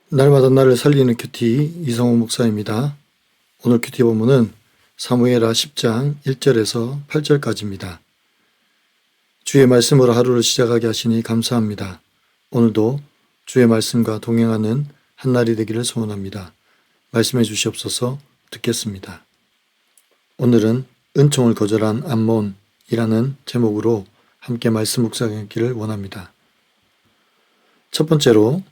날마다 나를 살리는 큐티 이성호 목사입니다. 오늘 큐티 본문은 사무엘하 10장 1절에서 8절까지입니다. 주의 말씀으로 하루를 시작하게 하시니 감사합니다. 오늘도 주의 말씀과 동행하는 한날이 되기를 소원합니다. 말씀해 주시옵소서. 듣겠습니다. 오늘은 은총을 거절한 암몬이라는 제목으로 함께 말씀 묵상하기를 원합니다. 첫 번째로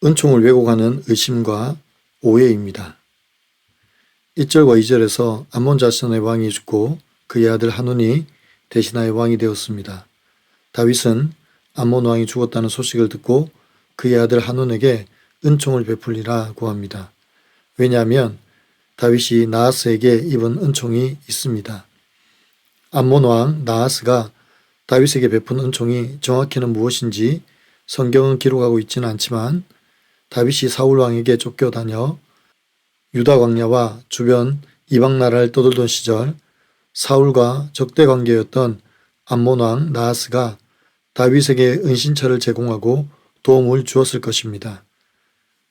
은총을 왜곡하는 의심과 오해입니다. 1절과 2절에서 암몬 자손의 왕이 죽고 그의 아들 한운이 대신하여 왕이 되었습니다. 다윗은 암몬 왕이 죽었다는 소식을 듣고 그의 아들 한운에게 은총을 베풀리라 고합니다. 왜냐하면 다윗이 나하스에게 입은 은총이 있습니다. 암몬 왕 나하스가 다윗에게 베푼 은총이 정확히는 무엇인지 성경은 기록하고 있지는 않지만 다윗이 사울 왕에게 쫓겨다녀 유다 광야와 주변 이방 나라를 떠돌던 시절 사울과 적대 관계였던 암몬 왕 나하스가 다윗에게 은신처를 제공하고 도움을 주었을 것입니다.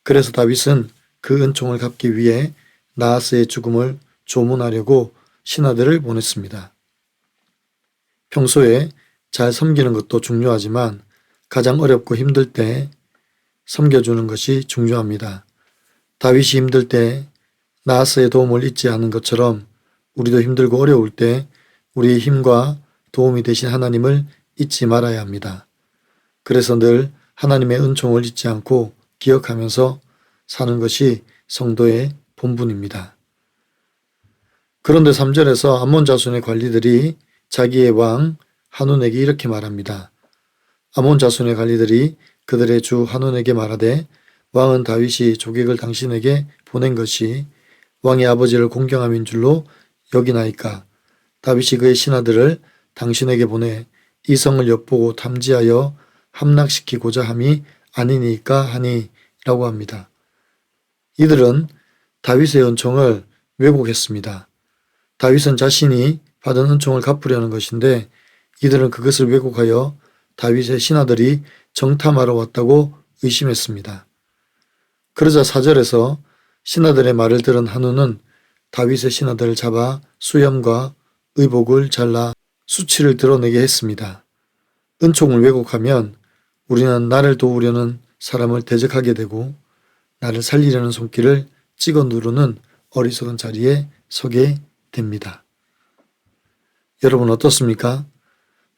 그래서 다윗은 그 은총을 갚기 위해 나하스의 죽음을 조문하려고 신하들을 보냈습니다. 평소에 잘 섬기는 것도 중요하지만 가장 어렵고 힘들 때 섬겨주는 것이 중요합니다. 다윗이 힘들 때 나하스의 도움을 잊지 않은 것처럼 우리도 힘들고 어려울 때 우리의 힘과 도움이 되신 하나님을 잊지 말아야 합니다. 그래서 늘 하나님의 은총을 잊지 않고 기억하면서 사는 것이 성도의 본분입니다. 그런데 3절에서 암몬 자손의 관리들이 자기의 왕 한운에게 이렇게 말합니다. 암몬 자손의 관리들이 그들의 주 한운에게 말하되 왕은 다윗이 조객을 당신에게 보낸 것이 왕의 아버지를 공경함인 줄로 여기나이까. 다윗이 그의 신하들을 당신에게 보내 이 성을 엿보고 탐지하여 함락시키고자 함이 아니니까 하니 라고 합니다. 이들은 다윗의 은총을 왜곡했습니다. 다윗은 자신이 받은 은총을 갚으려는 것인데 이들은 그것을 왜곡하여 다윗의 신하들이 정탐하러 왔다고 의심했습니다. 그러자 4절에서 신하들의 말을 들은 한운은 다윗의 신하들을 잡아 수염과 의복을 잘라 수치를 드러내게 했습니다. 은총을 왜곡하면 우리는 나를 도우려는 사람을 대적하게 되고 나를 살리려는 손길을 찍어 누르는 어리석은 자리에 서게 됩니다. 여러분 어떻습니까?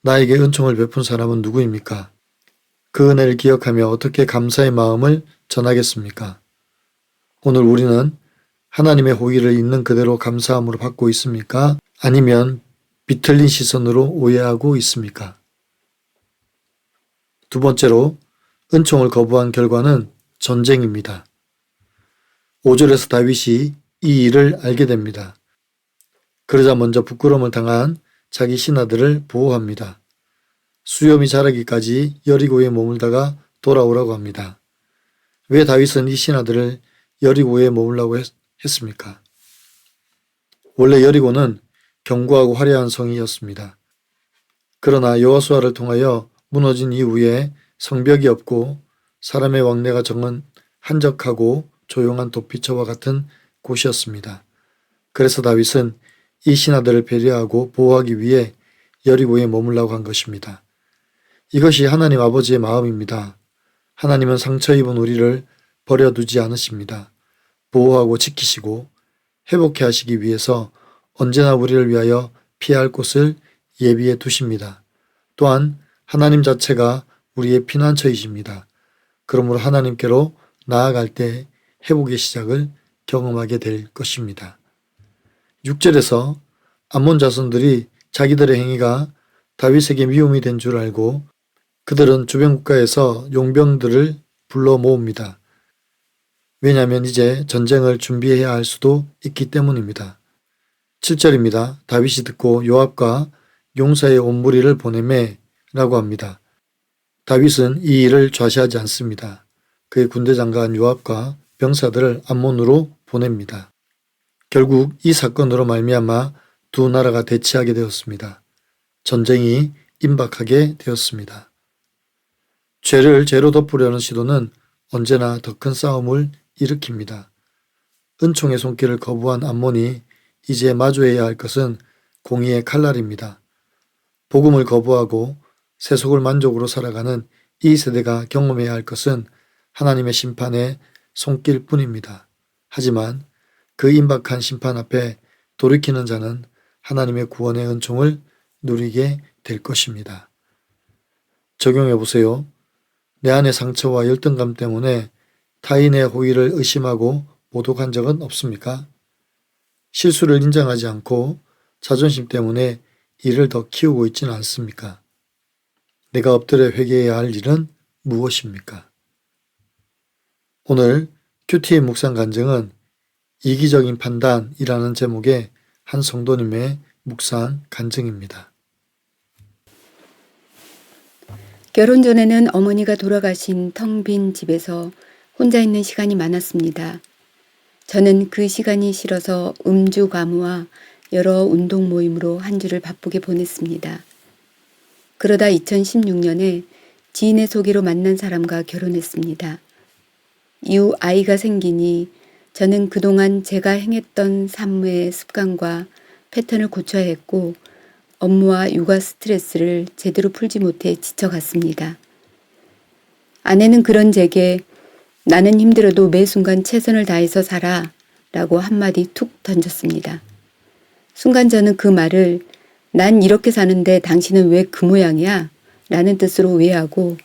나에게 은총을 베푼 사람은 누구입니까? 그 은혜를 기억하며 어떻게 감사의 마음을 전하겠습니까? 오늘 우리는 하나님의 호의를 있는 그대로 감사함으로 받고 있습니까? 아니면 비틀린 시선으로 오해하고 있습니까? 두 번째로 은총을 거부한 결과는 전쟁입니다. 5절에서 다윗이 이 일을 알게 됩니다. 그러자 먼저 부끄러움을 당한 자기 신하들을 보호합니다. 수염이 자라기까지 여리고에 머물다가 돌아오라고 합니다. 왜 다윗은 이 신하들을 여리고에 머물라고 했습니까? 원래 여리고는 견고하고 화려한 성이었습니다. 그러나 여호수아를 통하여 무너진 이후에 성벽이 없고 사람의 왕래가 적은 한적하고 조용한 도피처와 같은 곳이었습니다. 그래서 다윗은 이 신하들을 배려하고 보호하기 위해 여리고에 머물라고 한 것입니다. 이것이 하나님 아버지의 마음입니다. 하나님은 상처 입은 우리를 버려두지 않으십니다. 보호하고 지키시고 회복해 하시기 위해서 언제나 우리를 위하여 피할 곳을 예비해 두십니다. 또한 하나님 자체가 우리의 피난처이십니다. 그러므로 하나님께로 나아갈 때 회복의 시작을 경험하게 될 것입니다. 6절에서 암몬 자손들이 자기들의 행위가 다윗에게 미움이 된 줄 알고 그들은 주변 국가에서 용병들을 불러 모읍니다. 왜냐하면 이제 전쟁을 준비해야 할 수도 있기 때문입니다. 7절입니다. 다윗이 듣고 요압과 용사의 온 무리를 보내매 라고 합니다. 다윗은 이 일을 좌시하지 않습니다. 그의 군대 장관 요압과 병사들을 암몬으로 보냅니다. 결국 이 사건으로 말미암아 두 나라가 대치하게 되었습니다. 전쟁이 임박하게 되었습니다. 죄를 죄로 덮으려는 시도는 언제나 더 큰 싸움을 일으킵니다. 은총의 손길을 거부한 암몬이 이제 마주해야 할 것은 공의의 칼날입니다. 복음을 거부하고 세속을 만족으로 살아가는 이 세대가 경험해야 할 것은 하나님의 심판의 손길뿐입니다. 하지만 그 임박한 심판 앞에 돌이키는 자는 하나님의 구원의 은총을 누리게 될 것입니다. 적용해 보세요. 내 안의 상처와 열등감 때문에 타인의 호의를 의심하고 모독한 적은 없습니까? 실수를 인정하지 않고 자존심 때문에 일을 더 키우고 있지는 않습니까? 내가 엎드려 회개해야 할 일은 무엇입니까? 오늘 큐티의 묵상 간증은 이기적인 판단이라는 제목의 한 성도님의 묵상 간증입니다. 결혼 전에는 어머니가 돌아가신 텅 빈 집에서 혼자 있는 시간이 많았습니다. 저는 그 시간이 싫어서 음주 가무와 여러 운동 모임으로 한 주를 바쁘게 보냈습니다. 그러다 2016년에 지인의 소개로 만난 사람과 결혼했습니다. 이후 아이가 생기니 저는 그동안 제가 행했던 삶의 습관과 패턴을 고쳐야 했고 업무와 육아 스트레스를 제대로 풀지 못해 지쳐갔습니다. 아내는 그런 제게 나는 힘들어도 매 순간 최선을 다해서 살아 라고 한마디 툭 던졌습니다. 순간 저는 그 말을 난 이렇게 사는데 당신은 왜 그 모양이야? 라는 뜻으로 오해하고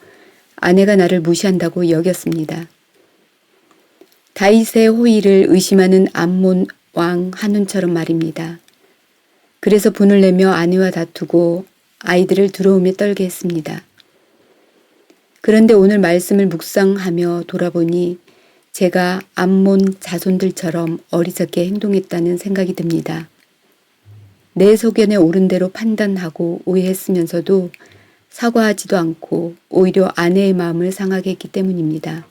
아내가 나를 무시한다고 여겼습니다. 다윗의 호의를 의심하는 암몬 왕 한운처럼 말입니다. 그래서 분을 내며 아내와 다투고 아이들을 두려움에 떨게 했습니다. 그런데 오늘 말씀을 묵상하며 돌아보니 제가 암몬 자손들처럼 어리석게 행동했다는 생각이 듭니다. 내 소견에 옳은 대로 판단하고 오해했으면서도 사과하지도 않고 오히려 아내의 마음을 상하게 했기 때문입니다.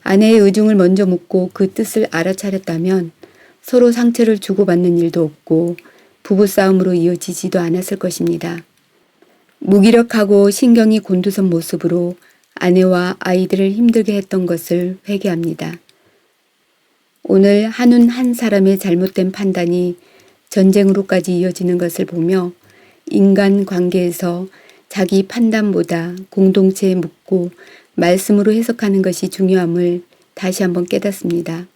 아내의 의중을 먼저 묻고 그 뜻을 알아차렸다면 서로 상처를 주고받는 일도 없고 부부싸움으로 이어지지도 않았을 것입니다. 무기력하고 신경이 곤두선 모습으로 아내와 아이들을 힘들게 했던 것을 회개합니다. 오늘 한운 한 사람의 잘못된 판단이 전쟁으로까지 이어지는 것을 보며 인간 관계에서 자기 판단보다 공동체에 묻고 말씀으로 해석하는 것이 중요함을 다시 한번 깨닫습니다.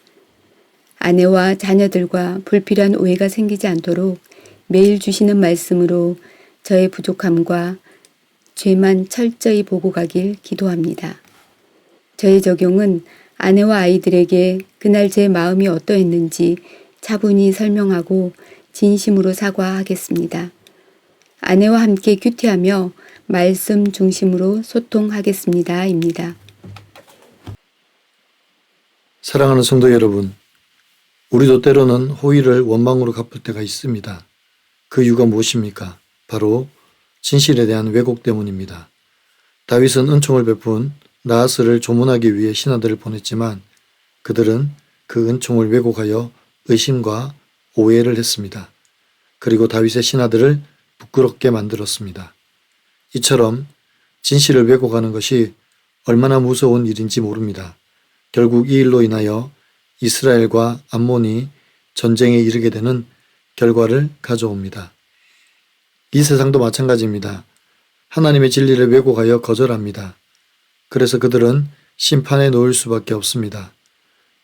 아내와 자녀들과 불필요한 오해가 생기지 않도록 매일 주시는 말씀으로 저의 부족함과 죄만 철저히 보고 가길 기도합니다. 저의 적용은 아내와 아이들에게 그날 제 마음이 어떠했는지 차분히 설명하고 진심으로 사과하겠습니다. 아내와 함께 큐티하며 말씀 중심으로 소통하겠습니다. 입니다. 사랑하는 성도 여러분, 우리도 때로는 호의를 원망으로 갚을 때가 있습니다. 그 이유가 무엇입니까? 바로 진실에 대한 왜곡 때문입니다. 다윗은 은총을 베푼 나하스를 조문하기 위해 신하들을 보냈지만 그들은 그 은총을 왜곡하여 의심과 오해를 했습니다. 그리고 다윗의 신하들을 부끄럽게 만들었습니다. 이처럼 진실을 왜곡하는 것이 얼마나 무서운 일인지 모릅니다. 결국 이 일로 인하여 이스라엘과 암몬이 전쟁에 이르게 되는 결과를 가져옵니다. 이 세상도 마찬가지입니다. 하나님의 진리를 왜곡하여 거절합니다. 그래서 그들은 심판에 놓일 수밖에 없습니다.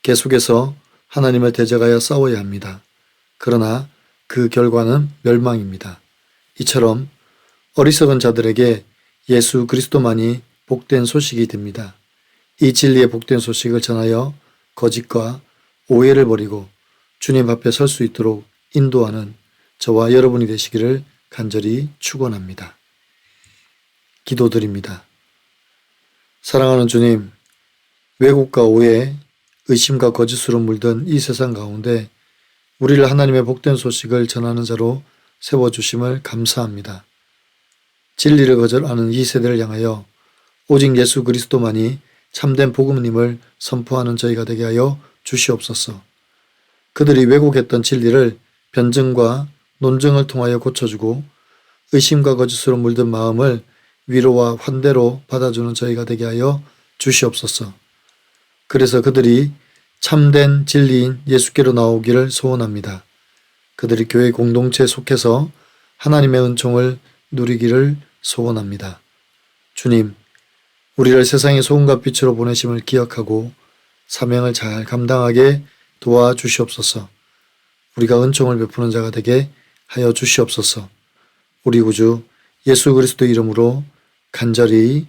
계속해서 하나님을 대적하여 싸워야 합니다. 그러나 그 결과는 멸망입니다. 이처럼 어리석은 자들에게 예수 그리스도만이 복된 소식이 됩니다. 이 진리의 복된 소식을 전하여 거짓과 오해를 버리고 주님 앞에 설 수 있도록 인도하는 저와 여러분이 되시기를 간절히 축원합니다. 기도드립니다. 사랑하는 주님, 왜곡과 오해, 의심과 거짓으로 물든 이 세상 가운데 우리를 하나님의 복된 소식을 전하는 자로 세워주심을 감사합니다. 진리를 거절하는 이 세대를 향하여 오직 예수 그리스도만이 참된 복음님을 선포하는 저희가 되게 하여 주시옵소서. 그들이 왜곡했던 진리를 변증과 논증을 통하여 고쳐주고 의심과 거짓으로 물든 마음을 위로와 환대로 받아주는 저희가 되게 하여 주시옵소서. 그래서 그들이 참된 진리인 예수께로 나오기를 소원합니다. 그들이 교회 공동체에 속해서 하나님의 은총을 누리기를 소원합니다. 주님, 우리를 세상의 소금과 빛으로 보내심을 기억하고 사명을 잘 감당하게 도와주시옵소서. 우리가 은총을 베푸는 자가 되게 하여 주시옵소서. 우리 구주 예수 그리스도 이름으로 간절히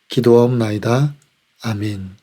기도하옵나이다. 아멘.